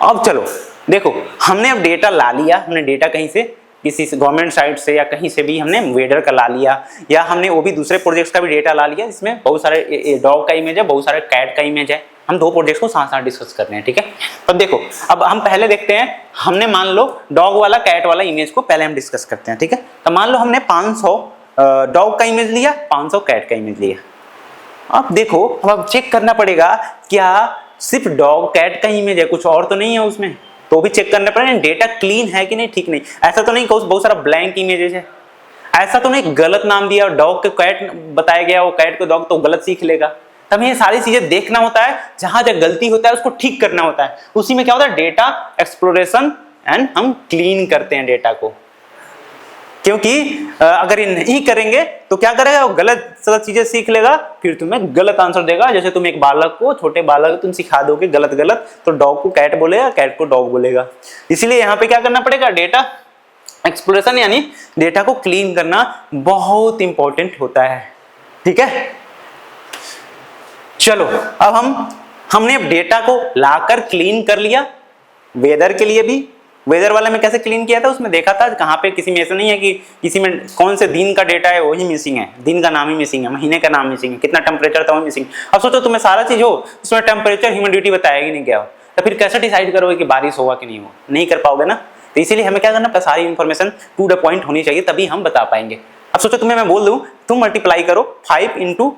अब चलो देखो, हमने अब डेटा ला लिया, हमने डेटा कहीं से किसी गवर्नमेंट साइट से या कहीं से भी हमने वेदर का ला लिया, या हमने वो भी दूसरे प्रोजेक्ट्स का भी डेटा ला लिया, इसमें बहुत सारे डॉग का इमेज है, बहुत सारे कैट का इमेज है। हम दो प्रोजेक्ट्स को साथ साथ डिस्कस करते हैं, ठीक है। तो देखो अब हम पहले देखते हैं, हमने मान लो डॉग वाला कैट वाला इमेज को पहले हम डिस्कस करते हैं, ठीक है। तो मान लो हमने 500 डॉग का इमेज लिया, 500 कैट का इमेज लिया। अब देखो अब चेक करना पड़ेगा क्या सिर्फ डॉग कैट का इमेज है, कुछ और तो नहीं है उसमें, तो भी चेक करना पड़ेगा डेटा क्लीन है कि नहीं, ठीक नहीं। ऐसा तो नहीं कि बहुत सारा ब्लैंक इमेजेस है, ऐसा तो नहीं गलत नाम दिया डॉग के कैट बताया गया, वो कैट को डॉग तो गलत सीख लेगा। तो हमें ये सारी चीजें देखना होता है, जहां जब गलती होता है उसको ठीक करना होता है। उसी में क्या होता है, डेटा एक्सप्लोरेशन एंड हम क्लीन करते हैं डेटा को, क्योंकि अगर ये नहीं करेंगे तो क्या करेगा, वो गलत सलत चीजें सीख लेगा, फिर तुम्हें गलत आंसर देगा। जैसे तुम एक बालक को, छोटे बालक को तुम सिखा दोगे गलत गलत, तो डॉग को कैट बोलेगा, कैट को डॉग बोलेगा। इसलिए यहाँ पे क्या करना पड़ेगा, डेटा एक्सप्लोरेशन यानी डेटा को क्लीन करना बहुत इंपॉर्टेंट होता है, ठीक है। चलो अब हमने डेटा को लाकर क्लीन कर लिया। वेदर के लिए भी, वेदर वाले में कैसे क्लीन किया था, उसमें देखा था कहाँ पे किसी में ऐसा नहीं है कि किसी में कौन से दिन का डेटा है वही मिसिंग है, दिन का नाम ही मिसिंग है, महीने का नाम मिसिंग है, कितना टेम्परेचर था वही मिसिंग। अब सोचो तुम्हें सारा चीज हो, उसमें टेम्परेचर ह्यूमिडिटी बताएगी नहीं क्या हो, तो फिर कैसे डिसाइड करोगे कि बारिश होगा कि नहीं हो, नहीं कर पाओगे ना। तो इसीलिए हमें क्या करना, सारी इन्फॉर्मेशन टू द पॉइंट होनी चाहिए, तभी हम बता पाएंगे। अब सोचो तुम्हें मैं बोल दूं तुम मल्टीप्लाई करो 5 इंटू,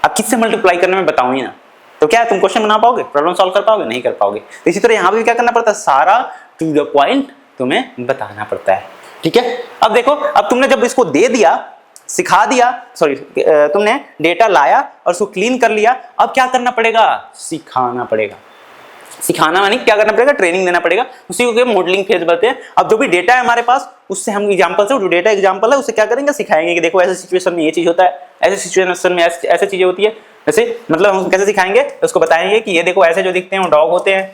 अब किससे मल्टीप्लाई करने में बताऊं ही ना, तो क्या तुम क्वेश्चन बना पाओगे, प्रॉब्लम सॉल्व कर पाओगे, नहीं कर पाओगे। तो इसी तरह यहाँ पे क्या करना पड़ता है, सारा टू द पॉइंट तुम्हें बताना पड़ता है, ठीक है। अब देखो, अब तुमने जब इसको दे दिया, सिखा दिया, सॉरी तुमने डेटा लाया और उसको क्लीन कर लिया, अब क्या करना पड़ेगा, सिखाना पड़ेगा। सिखाना मानी क्या करना पड़ेगा, ट्रेनिंग देना पड़ेगा, उसी को मॉडलिंग फेज बोलते हैं। अब जो भी डेटा है हमारे पास, उससे हम एग्जांपल से, जो डेटा एग्जांपल है उससे क्या करेंगे, सिखाएंगे कि देखो ऐसे सिचुएशन में ये चीज होता है, ऐसे सिचुएशन में ऐसे चीजें होती है। जैसे मतलब हम कैसे सिखाएंगे, उसको बताएंगे कि ये देखो ऐसे जो दिखते हैं वो डॉग होते हैं,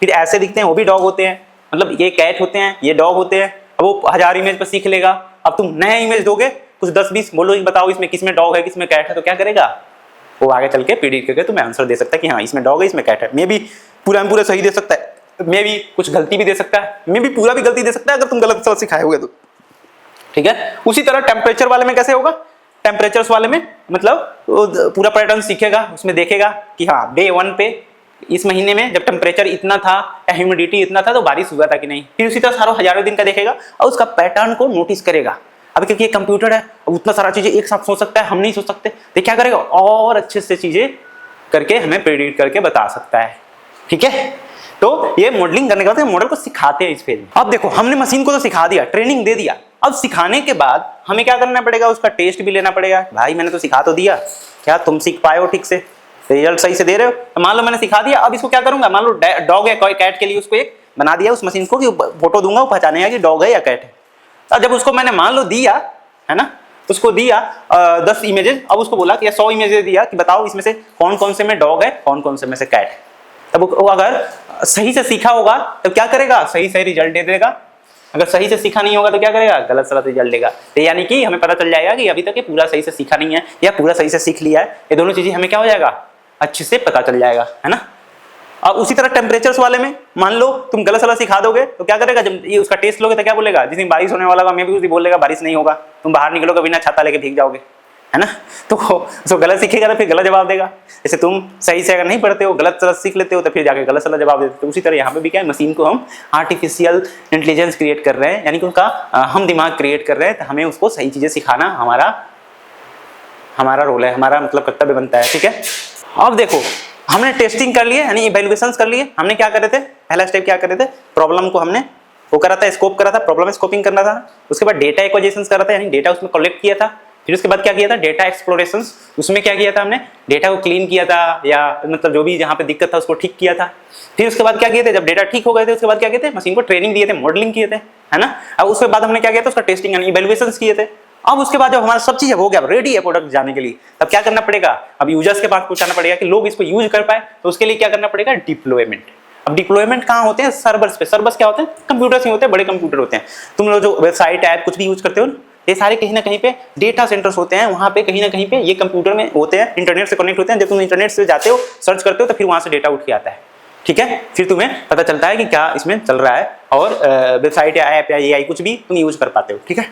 फिर ऐसे दिखते हैं वो भी डॉग होते हैं, मतलब ये कैट होते हैं, ये डॉग होते हैं। अब वो 1000 इमेज पर सीख लेगा। अब तुम नए इमेज दोगे, कुछ 10-20 बोलो, बताओ इसमें किसमें डॉग है किसमें कैट है, तो क्या करेगा वो, आगे चल के प्रेडिक्ट करके तुम्हें आंसर दे सकता है कि हाँ इसमें डॉग है इसमें कैट है। मे भी पूरा में पूरा सही दे सकता है, मे भी कुछ गलती भी दे सकता है, मे भी पूरा भी गलती दे सकता है अगर तुम गलत सब सिखाए होगे तो, ठीक है। उसी तरह टेम्परेचर वाले में कैसे होगा, टेम्परेचर्स वाले में मतलब पूरा पैटर्न सीखेगा, उसमें देखेगा कि हाँ डे 1 पे इस महीने में जब टेम्परेचर इतना था या ह्यूमिडिटी इतना था तो बारिश हुआ था कि नहीं। फिर उसी तरह सारों हजारों दिन का देखेगा और उसका पैटर्न को नोटिस करेगा। अब क्योंकि ये कंप्यूटर है, उतना सारा चीजें एक साथ सोच सकता है, हम नहीं सोच सकते, तो क्या करेगा और अच्छे से चीजें करके हमें प्रेडिक्ट करके बता सकता है, ठीक है। तो ये मॉडलिंग करने के बाद मॉडल को सिखाते हैं इस फेज में। अब देखो हमने मशीन को तो सिखा दिया, ट्रेनिंग दे दिया, अब सिखाने के बाद हमें क्या करना पड़ेगा, उसका टेस्ट भी लेना पड़ेगा। भाई मैंने तो सिखा तो दिया, क्या तुम सीख पाए हो ठीक से, रिजल्ट सही से दे रहे हो। तो मान लो मैंने सिखा दिया, अब इसको क्या करूंगा, मान लो डॉग या कैट के लिए उसको एक बना दिया उस मशीन को कि फोटो दूंगा वो पहचानेगा कि डॉग है या कैट है। अब जब उसको मैंने मान लो दिया है ना, उसको दिया 10 इमेजेस, अब उसको बोला कि 100 इमेजेस दिया कि बताओ इसमें से कौन कौन से में डॉग है कौन कौन से में से कैट है। तब वो अगर सही से सीखा होगा तो क्या करेगा, सही सही रिजल्ट दे देगा। अगर सही से सीखा नहीं होगा तो क्या करेगा, गलत सलत रिजल्ट देगा। तो यानी कि हमें पता चल जाएगा कि अभी तक ये पूरा सही से सीखा नहीं है या पूरा सही से सीख लिया है। ये दोनों चीजें हमें क्या हो जाएगा, अच्छे से पता चल जाएगा, है ना। अब उसी तरह टेम्परेचर्स वाले में मान लो तुम गलत सलत सिखा दोगे तो क्या करेगा, जब ये उसका टेस्ट लोगे तो क्या बोलेगा, जिस दिन बारिश होने वाला होगा मैं भी उस दिन बोलेगा बारिश नहीं होगा, तुम बाहर निकलोगे बिना छाता लेके भीग जाओगे, है ना। तो उसको गलत सीखेगा तो फिर गलत जवाब देगा। जैसे तुम सही से अगर नहीं पढ़ते हो, गलत सलत सीख लेते हो तो फिर जाके गलत सलत जवाब देते हो। तो उसी तरह यहाँ पे भी क्या है, मशीन को हम आर्टिफिशियल इंटेलिजेंस क्रिएट कर रहे हैं, यानी कि उनका हम दिमाग क्रिएट कर रहे हैं। तो हमें उसको सही चीजें सिखाना हमारा रोल है, हमारा मतलब कर्तव्य बनता है, ठीक है। अब देखो हमने टेस्टिंग कर लिए, यानी इवैल्यूएशंस कर लिए। हमने क्या करे थे, पहला स्टेप क्या करे थे, प्रॉब्लम को हमने वो करा था, स्कोप करा था, प्रॉब्लम स्कोपिंग करना था। उसके बाद डेटा एक्विजिशंस करा था, यानी डेटा उसमें कलेक्ट किया था। फिर उसके बाद क्या किया था, डेटा एक्सप्लोरेशंस, उसमें क्या किया था, हमने डेटा को क्लीन किया था, या मतलब जो भी जहाँ पे दिक्कत था उसको ठीक किया था। फिर उसके बाद क्या किए थे, जब डेटा ठीक हो गए थे उसके बाद क्या किए थे, मशीन को ट्रेनिंग दिए थे, मॉडलिंग किए थे, है ना। अब उसके बाद हमने क्या किया था, उसका टेस्टिंग यानी इवैल्यूएशंस किए थे। अब उसके बाद जब हमारा सब चीज हो गया, रेडी है प्रोडक्ट जाने के लिए, तब क्या करना पड़ेगा, अब यूजर्स के पास पहुंचाना पड़ेगा कि लोग इसको यूज कर पाए। तो उसके लिए क्या करना पड़ेगा, डिप्लॉयमेंट। अब डिप्लॉयमेंट कहाँ होते हैं, सर्वर्स पे। सर्वर्स क्या होते हैं, कंप्यूटर्स ही होते हैं, बड़े कंप्यूटर होते हैं। तुम लोग जो वेबसाइट ऐप कुछ भी यूज करते हो, ये सारे कहीं ना कहीं पे डेटा सेंटर्स होते हैं, वहां पे कहीं ना कहीं पे ये कंप्यूटर में होते हैं, इंटरनेट से कनेक्ट होते हैं। जब तुम इंटरनेट से जाते हो, सर्च करते हो, तो फिर वहां से डेटा उठ के आता है, ठीक है, फिर तुम्हें पता चलता है कि क्या इसमें चल रहा है, और वेबसाइट या ऐप या एआई कुछ भी तुम यूज कर पाते हो। ठीक है।